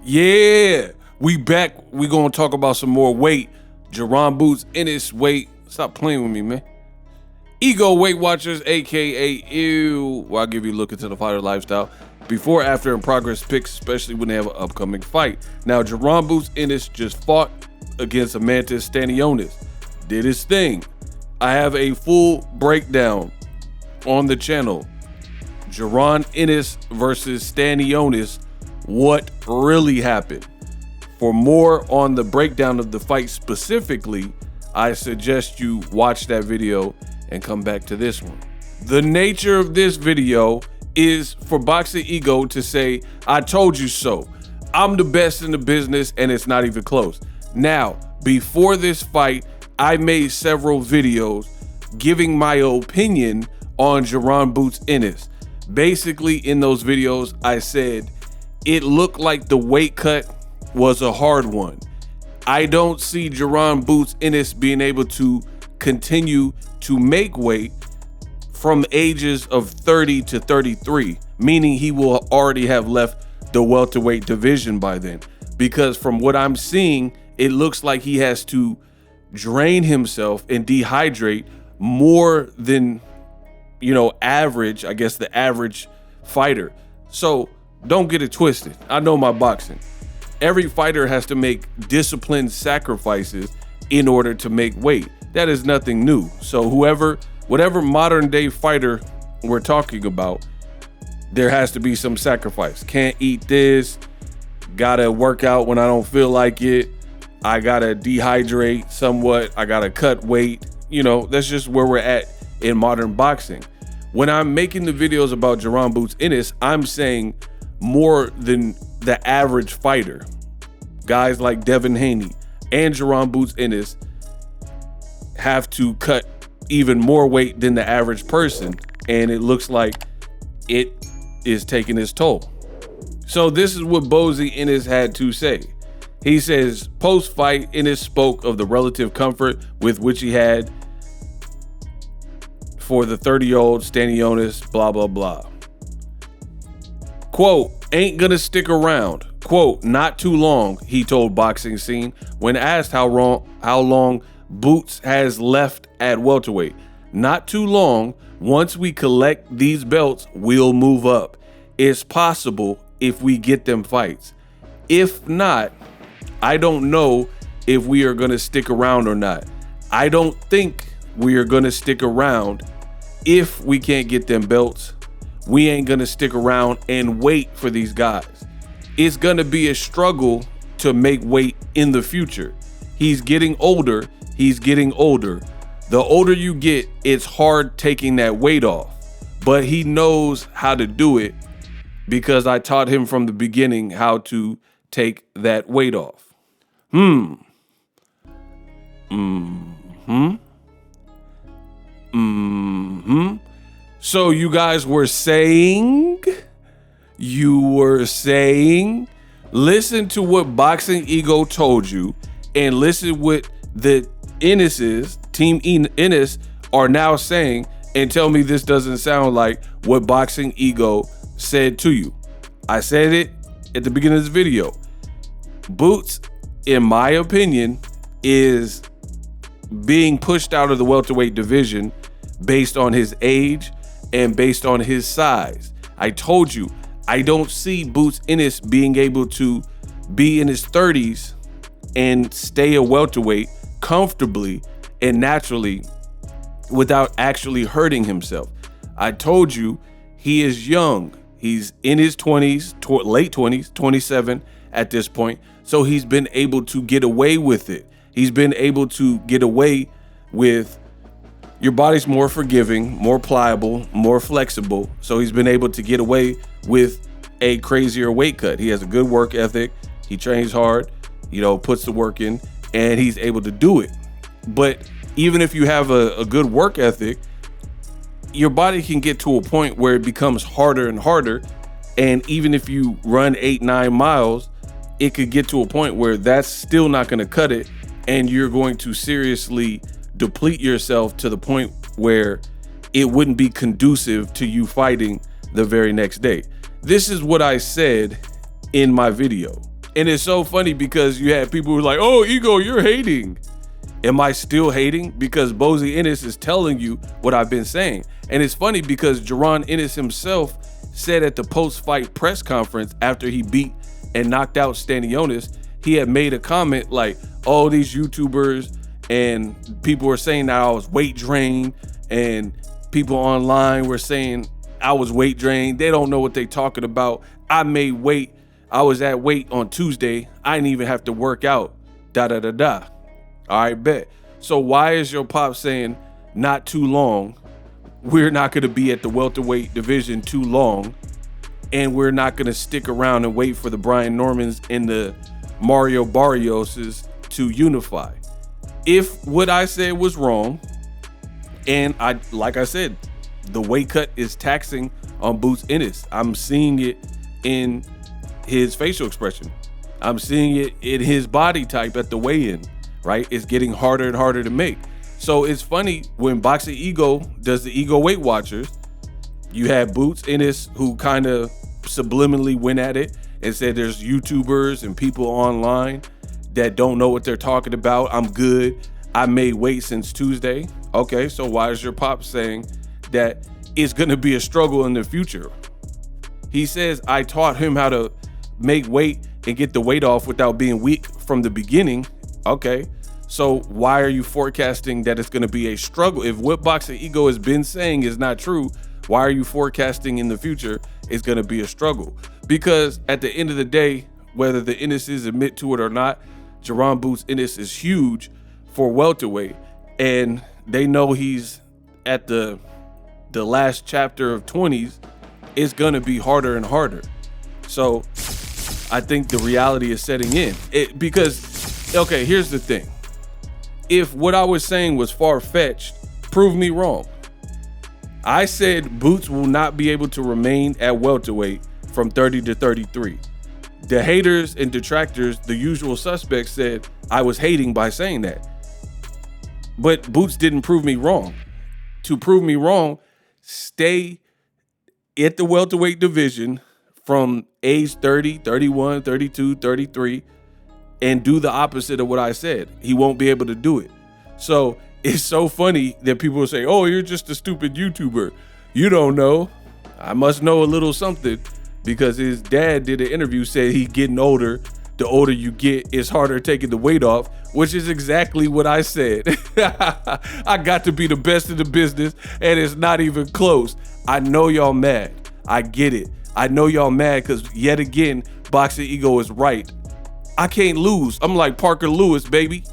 Yeah, we back. We gonna talk about some more weight. Jaron Boots, Ennis weight. Stop playing with me, man. Ego Weight Watchers, aka Ew. Well, I'll give you a look into the fighter lifestyle. Before, after, and progress picks, especially when they have an upcoming fight. Now, Jaron Boots Ennis just fought against Amantis Stanionis. Did his thing. I have a full breakdown on the channel. Jaron Ennis versus Stanionis. What really happened? For more on the breakdown of the fight specifically, I suggest you watch that video and come back to this one. The nature of this video is for Boxing Ego to say, I told you so. I'm the best in the business and it's not even close. Now, before this fight, I made several videos giving my opinion on Jaron Boots Ennis. Basically, in those videos, I said it looked like the weight cut was a hard one. I don't see Jaron Boots Ennis being able to continue to make weight from ages of 30 to 33, meaning he will already have left the welterweight division by then. Because from what I'm seeing, it looks like he has to drain himself and dehydrate more than, average, I guess the average fighter. So don't get it twisted. I know my boxing. Every fighter has to make disciplined sacrifices in order to make weight. That is nothing new. So whatever modern day fighter we're talking about, there has to be some sacrifice. Can't eat this, gotta work out when I don't feel like it. I gotta dehydrate somewhat. I gotta cut weight. That's just where we're at in modern boxing. When I'm making the videos about Jaron Boots Ennis, I'm saying more than the average fighter. Guys like Devin Haney and Jaron Boots Ennis have to cut even more weight than the average person, and it looks like it is taking its toll. So this is what Bozy Ennis had to say. He says, post-fight, Ennis spoke of the relative comfort with which he had for the 30-year-old Stanionis, blah, blah, blah. Quote, ain't gonna stick around. Quote, not too long, he told Boxing Scene when asked how long Boots has left at welterweight. Not too long. Once we collect these belts, we'll move up. It's possible if we get them fights. If not, I don't know if we are gonna stick around or not. I don't think we are gonna stick around if we can't get them belts. We ain't gonna stick around and wait for these guys. It's gonna be a struggle to make weight in the future. He's getting older. He's getting older. The older you get, it's hard taking that weight off. But he knows how to do it because I taught him from the beginning how to take that weight off. So you guys were saying, listen to what Boxing Ego told you and listen what the Ennis's, Team Ennis, are now saying, and tell me this doesn't sound like what Boxing Ego said to you. I said it at the beginning of this video. Boots, in my opinion, is being pushed out of the welterweight division based on his age and based on his size. I told you, I don't see Boots Ennis being able to be in his 30s and stay a welterweight comfortably and naturally without actually hurting himself. I told you, he is young. He's in his 20s, late 20s, 27 at this point. So he's been able to get away with it. He's been able to get away with, your body's more forgiving, more pliable, more flexible. So he's been able to get away with a crazier weight cut. He has a good work ethic. He trains hard, puts the work in, and he's able to do it. But even if you have a good work ethic, your body can get to a point where it becomes harder and harder. And even if you run 8-9 miles, it could get to a point where that's still not going to cut it. And you're going to seriously deplete yourself to the point where it wouldn't be conducive to you fighting the very next day. This is what I said in my video. And it's so funny because you had people who were like, oh, Ego, you're hating. Am I still hating? Because Bozy Ennis is telling you what I've been saying. And it's funny because Jaron Ennis himself said at the post-fight press conference after he beat and knocked out Stanionis, he had made a comment like, oh, these YouTubers and people were saying that I was weight drained, and people online were saying I was weight drained. They don't know what they talking about. I made weight. I was at weight on Tuesday. I didn't even have to work out. Da da da da. All right, bet. So why is your pop saying not too long? We're not going to be at the welterweight division too long, and we're not going to stick around and wait for the Brian Normans and the Mario Barrioses to unify. If what I said was wrong, and like I said, the weight cut is taxing on Boots Ennis. I'm seeing it in his facial expression. I'm seeing it in his body type at the weigh-in, right? It's getting harder and harder to make. So it's funny when Boxing Ego does the Ego Weight Watchers, you have Boots Ennis who kind of subliminally went at it and said there's YouTubers and people online that don't know what they're talking about. I'm good. I made weight since Tuesday. Okay, so why is your pop saying that it's going to be a struggle in the future? He says, I taught him how to make weight and get the weight off without being weak from the beginning. Okay, so why are you forecasting that it's going to be a struggle? If what Boxing Ego has been saying is not true, why are you forecasting in the future it's going to be a struggle? Because at the end of the day, whether the Ennises admit to it or not, Jaron Boots Ennis is huge for welterweight, and they know he's at the last chapter of 20s. It's going to be harder and harder. So I think the reality is setting in. Because, okay, here's the thing. If what I was saying was far-fetched, prove me wrong. I said Boots will not be able to remain at welterweight from 30 to 33. The haters and detractors, the usual suspects, said I was hating by saying that. But Boots didn't prove me wrong. To prove me wrong, stay at the welterweight division from age 30, 31, 32, 33, and do the opposite of what I said. He won't be able to do it. So it's so funny that people will say, oh, you're just a stupid YouTuber. You don't know. I must know a little something, because his dad did an interview, said he's getting older. The older you get, it's harder taking the weight off, which is exactly what I said. I got to be the best in the business, and it's not even close. I know y'all mad. I get it. I know y'all mad because yet again, Boxing Ego is right. I can't lose. I'm like Parker Lewis, baby.